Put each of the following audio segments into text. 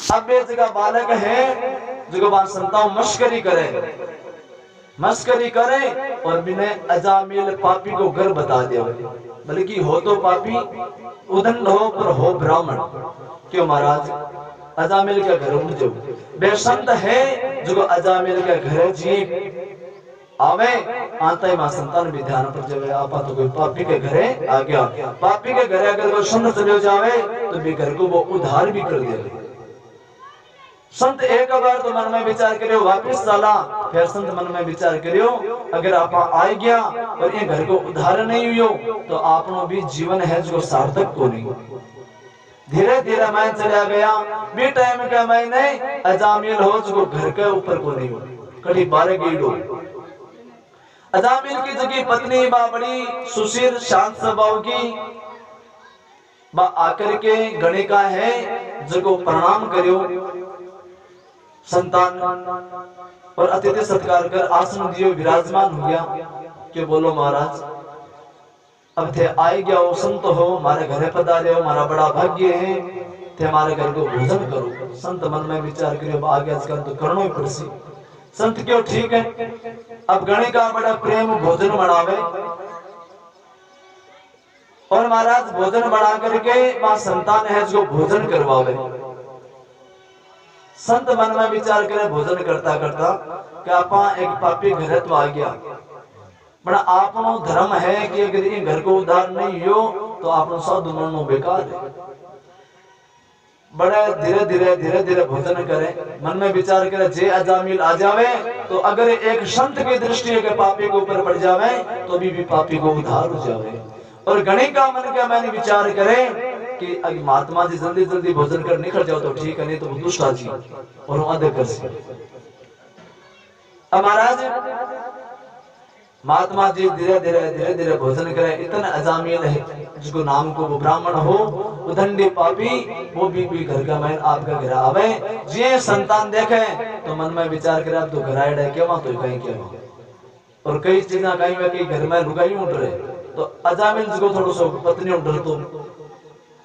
अब ये जगह बालक है जो बात संताओ मस्करी करे और बिने अजामिल पापी को घर बता दिया, बल्कि हो तो पापी उदंड हो पर हो ब्राह्मण। क्यों महाराज अजामिल के घर उठ जो बेसंत है जो अजामिल के घर जी आवे आता ही मां संतान भी ध्यान पर जावे। आपा तो कोई पापी के घरे आ गया, पापी के घरे अगर वो संत चले जावे तो भी घर को वो उधार भी कर देगा। संत एक बार तो मन में विचार करियो वापिस चला, फिर संत मन में विचार करियो अगर आप आ गया और ये घर को उधार नहीं हुई तो आपनो भी जीवन है जो सार्थक को नहीं। धीरे धीरे मैं चला गया भी टाइम का मैंने अजामिल हो जो घर के ऊपर को नहीं हो कड़ी बारे गईडो। अजामिल की जगह पत्नी बा बड़ी सुशील शांत स्वभाव की बा आकर के गणिका है जो प्रणाम करियो संतान और अतिथि सत्कार कर आसन दियो विराजमान हो गया कि बोलो महाराज अब थे आए गया हो संत हो हमारे घरे पधारे हो हमारा बड़ा भाग्य है थे हमारे घर को भोजन करो। संत मन में विचार करियो आगे आजकल तो करनो ही पड़सी। संत क्यों ठीक है अब गणिका बड़ा प्रेम भोजन बनावे और महाराज भोजन बना करके मां संतान है जो भोजन करवावे। संत मन में विचार करे भोजन करता करता कि आपा एक पापी घर तो आ गया बड़ा आपनो धर्म है कि अगर ये घर को उधार नहीं हो तो आपनो साधु मननो बेकार है। बड़े धीरे धीरे भोजन करे मन में विचार करे जे अजामिल आ जावे तो अगर एक संत की दृष्टि के पापी के ऊपर पड़ जावे तो भी पापी को उधार हो जावे। और गणिका मन का मैंने विचार करे कि अगर महात्मा जी जल्दी जल्दी भोजन कर निकल जाओ तो ठीक है नहीं तो वो दुष्ट जी और आधे कर से। अब महाराज महात्मा जी धीरे धीरे भोजन करे इतना अजामिल है जिसको नाम को वो ब्राह्मण हो उदंडी पापी वो भी घर का मैं आपका घर आवे जे संतान देखे तो मन में विचार करे अब तो घर आए क्या तो कहीं क्या और कई चीजें कहीं में कहीं घर में रुगाई उठ रहे तो अजामिल जिसको थोड़ा सा पत्नी उठ रहे तो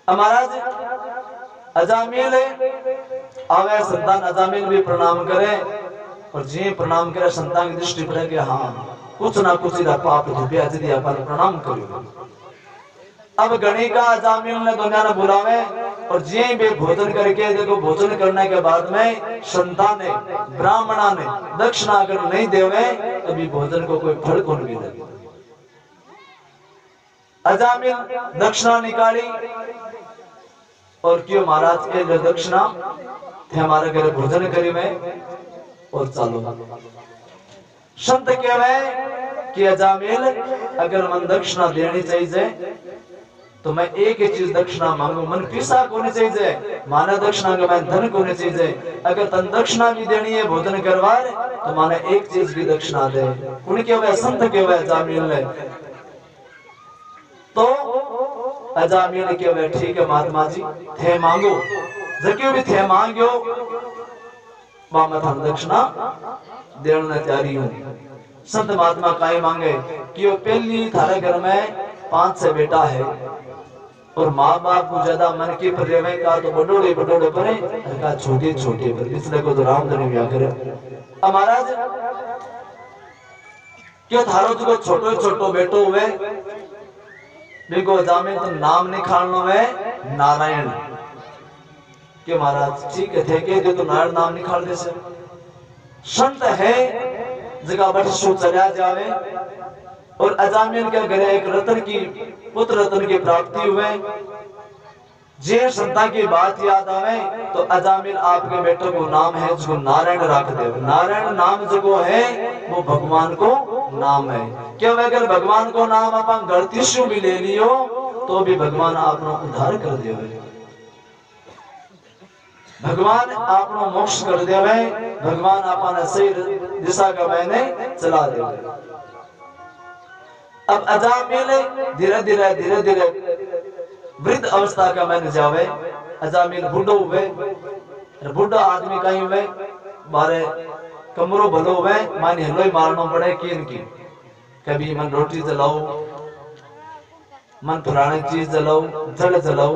महाराज अजामिल आवे संतान अजामिल भी प्रणाम करे और जी प्रणाम करे संतान की दृष्टि पड़े कि हाँ कुछ ना कुछ इधर पाप धुपिया जी अपन प्रणाम करियो। अब गणिका अजामिल ने दुनिया ने बुलावे और जी भी भोजन करके देखो भोजन करने के बाद में संतान ने ब्राह्मणा ने दक्षिणा अगर नहीं देवे तो भी भोजन को कोई फल को नहीं मिले। अजामिल दक्षिणा निकाली और क्यों महाराज के दक्षिणा थे हमारे घर भोजन करी में और चालो संत कहवे कि अजामिल अगर मन दक्षिणा देनी चाहिए तो मैं एक ही चीज दक्षिणा मांगू मन पैसा को नहीं चाहिए माने दक्षिणा का मैं धन को नहीं चाहिए। अगर तन दक्षिणा भी देनी है भोजन करवाए तो माने एक चीज की दक्षिणा दे। उन्हें कहवे संत कहवे अजामिल ने तो अजामिल ने कहवे ठीक है महात्मा जी थे मांगो जक्यो भी थे मांगो मामा था दक्षिणा देना तैयारी हूं। संत महात्मा काई मांगे कि वो पहली थारे घर में 5-6 बेटा है और माँ बाप को ज्यादा मन की प्रेमे का तो बडोड़े परे का छोटे पर इसलिए को तो रामधनी व्या करे। महाराज क्यों थारो जो छोटो बेटो हुए देखो अजामिल तो नाम निकालनो है नारायण के महाराज ठीक है थे के जो तो नारायण नाम निकाल दे से संत है जगह बट सो चला जावे और अजामिल के घरे एक रतन की पुत्र रतन की प्राप्ति हुए जे संता की बात याद आवे तो अजामिल आपके बेटों को नाम है जिसको नारायण रख दे। नारायण नाम जो है वो भगवान को नाम है क्यों अगर भगवान को नाम अपन गलती से भी ले लियो तो भी भगवान आपनो उद्धार कर देवे भगवान आपनो मोक्ष कर देवे भगवान अपन सही दिशा का मैंने चला देवे। अब अजामिल धीरे धीरे वृद्ध अवस्था का मैंने जावे अजामिल बूढ़ो हुए बूढ़ा आदमी कहीं हुए बारे कमरो भलो हुए मानी हलो ही मारनो पड़े की कभी मन रोटी जलाओ मन पुरानी चीज जलाओ जल जलाओ।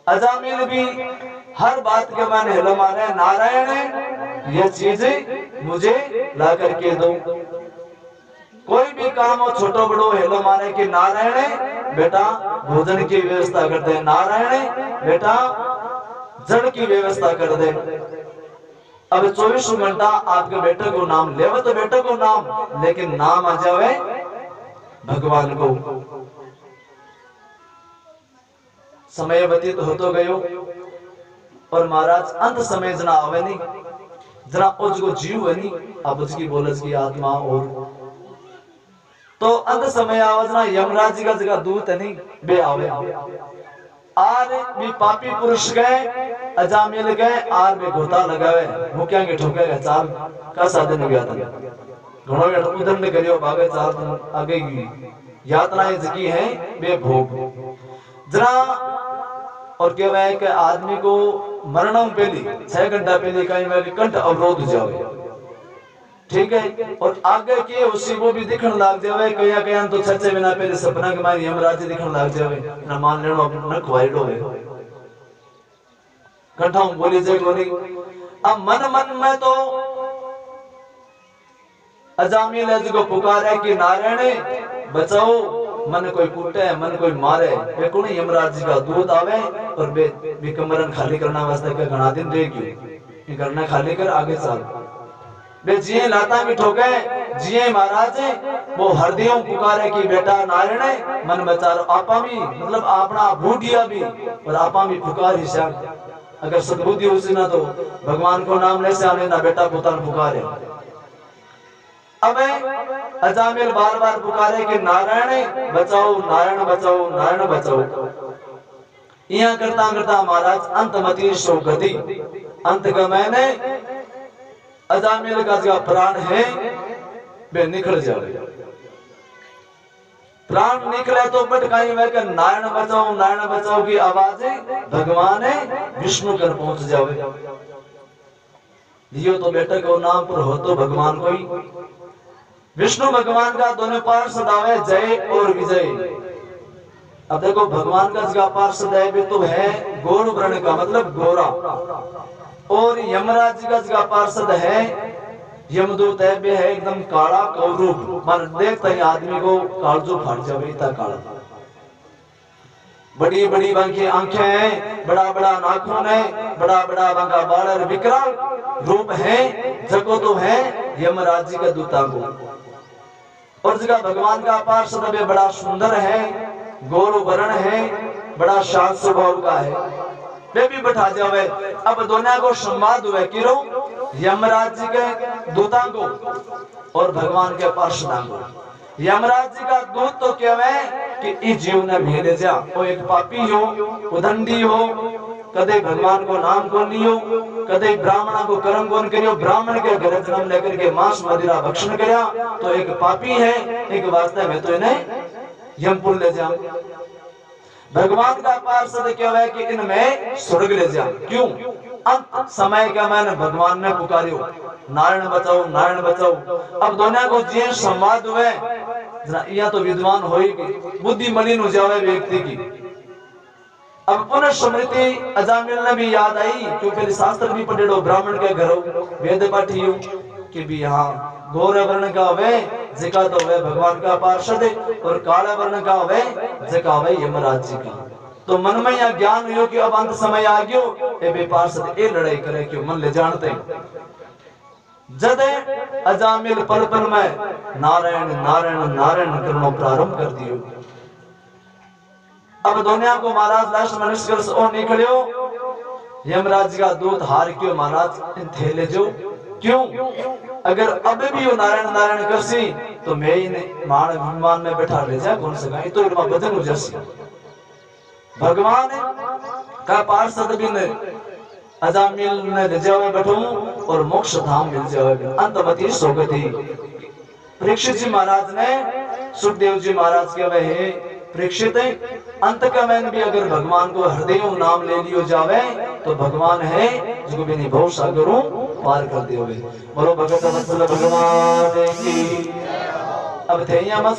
अजामिल भी हर बात के मन हेलो मारे नारायण ये चीजें मुझे ला करके दो। कोई भी काम हो छोटो बड़ो हेलो मारे कि नारायण बेटा भोजन की व्यवस्था कर दे, नारायण बेटा जड़ की व्यवस्था कर दे। अब 24 घंटा आपके बेटे को नाम ले तो बेटे को नाम, लेकिन नाम आ जावे भगवान को। समय व्यतीत होतो गयो और महाराज अंत समय जना आवे नहीं, जना उसको जीव है नहीं, अब उसकी बोलस की आत्मा और तो अंत समय आवाजना यमराज जी का जगह दूत है नहीं बे आवे। आर भी पापी पुरुष गए अजामिल गए आर भी गोता लगावे मुक्या के ठोकेगा चाल का साधन हो गया था घणो ये उदंड करियो भागे चाल आगे की यातनाएं जकी है बे भोग जरा। और कहवा है कि आदमी को मरणों पहली 6 घंटा पहले कहीं में कंठ अवरोध हो जावे, ठीक है, और आगे के उसी को भी दिखण लाग जावे कया कया तो 6 महीना पहले सपना के मारी यमराज जी दिखण लाग जावे ना मान लेनो न खवाइडो है कंठा बोली जे कोनी। अब मन मन में तो अजामिल है जिसको पुकारे कि नारायण बचाओ, मन कोई कूटे मन कोई मारे वे कौन यमराज जी का दूत आवे और बे कमरन खाली करना वास्ते का घना दिन रहेगी ये करना खाली कर आगे चल बे जिए लाता की ठोके जिए महाराज वो हरदियों पुकारे कि बेटा नारायण मन बचारो आपा भी मतलब अपना भूटिया भी और आपा भी पुकार ही श्याम अगर सद्बुद्धि उसी ना तो भगवान को नाम ले से आने ना बेटा पुतान पुकारे। अब अजामिल बार बार पुकारे कि नारायण बचाओ नारायण बचाओ नारायण बचाओ। यहाँ करता करता महाराज अंतमति सो गति अंत का मैंने अजामिल का जो प्राण है वे निकल जाए। प्राण निकले तो पटकाई में कि नारायण बचाओ की आवाज भगवान विष्णु कर पहुंच जावे। लियो तो बेटे को नाम पर हो तो भगवान कोई विष्णु भगवान का दोनों पार्षद आवे जय और विजय। अब देखो भगवान का जगह पार्षद है भी तो है गौर वर्ण का मतलब गोरा, और यमराज जी का जगह पार्षद है यमदूत है भी है एकदम काला कौरूप मन देखता ही आदमी को कालजो फाट जावे इतना काला। बड़ी बड़ी बांकी आंखें हैं, बड़ा बड़ा नाखून है, बड़ा बड़ा बांका बाल और विकराल रूप है जको तो है यमराज जी का दूता को। और जगह भगवान का पार्षद भी बड़ा सुंदर है गौर वर्ण है बड़ा शांत स्वभाव का है वे भी बैठा जावे। अब दोनों को संवाद हुए किरो यमराज जी के दूता को और भगवान के पार्षदा को। यमराज जी का दूत तो कहवे कि इस जीव ने भेजे जा वो एक पापी हो उदंडी हो कदे भगवान को नाम को नहीं हो कदे ब्राह्मण को कर्म कौन करियो ब्राह्मण के घर जन्म लेकर के मांस मदिरा भक्षण करया तो एक पापी है एक वास्ते में तो इन्हें यमपुर ले जाओ। भगवान का पार्षद कहवे कि इनमें स्वर्ग ले जाओ। क्यों अंत समय का मैंने भगवान ने पुकारियो नारायण बचाओ। अब दोनों को जे संवाद हुए या तो विद्वान होगी बुद्धि मलिन हो जावे व्यक्ति की। अब पुनः स्मृति अजामिल ने भी याद आई क्योंकि शास्त्र भी पढ़ेड़ो ब्राह्मण के घरों वेद पाठियो कि भी यहाँ गौर वर्ण का वे जिका तो वे भगवान का पार्षद और काला वर्ण का वे जिका वे यमराज जी का। तो मन में यह ज्ञान हो कि अब अंत समय आ गयो ए बे पार्षद ए लड़ाई करे क्यों मन ले जानते जद अजामिल पल पल में नारायण नारायण नारायण करना प्रारंभ कर दियो। अब दुनिया को महाराज लास्ट में निष्कर्ष और निकलियो यमराज का दूत हार क्यों महाराज थेले जो क्यों अगर अब भी वो नारायण नारायण करसी तो मैं ही मान विमान में बैठा ले जा कौन सका तो इरमा बदन हो जैसी भगवान का पार्षद भी ने अजामिल ने ले जावे बैठो और मोक्ष धाम मिल जावे अंतमति सोगति। परीक्षित जी महाराज ने सुखदेव जी महाराज के वह परीक्षित अंत का मैंने भी अगर भगवान को हृदय नाम ले लियो जावे तो भगवान है जिसको भी निभव सागरों पार कर दियोगे। बोलो भगत वत्सल भगवान की। अब थे मत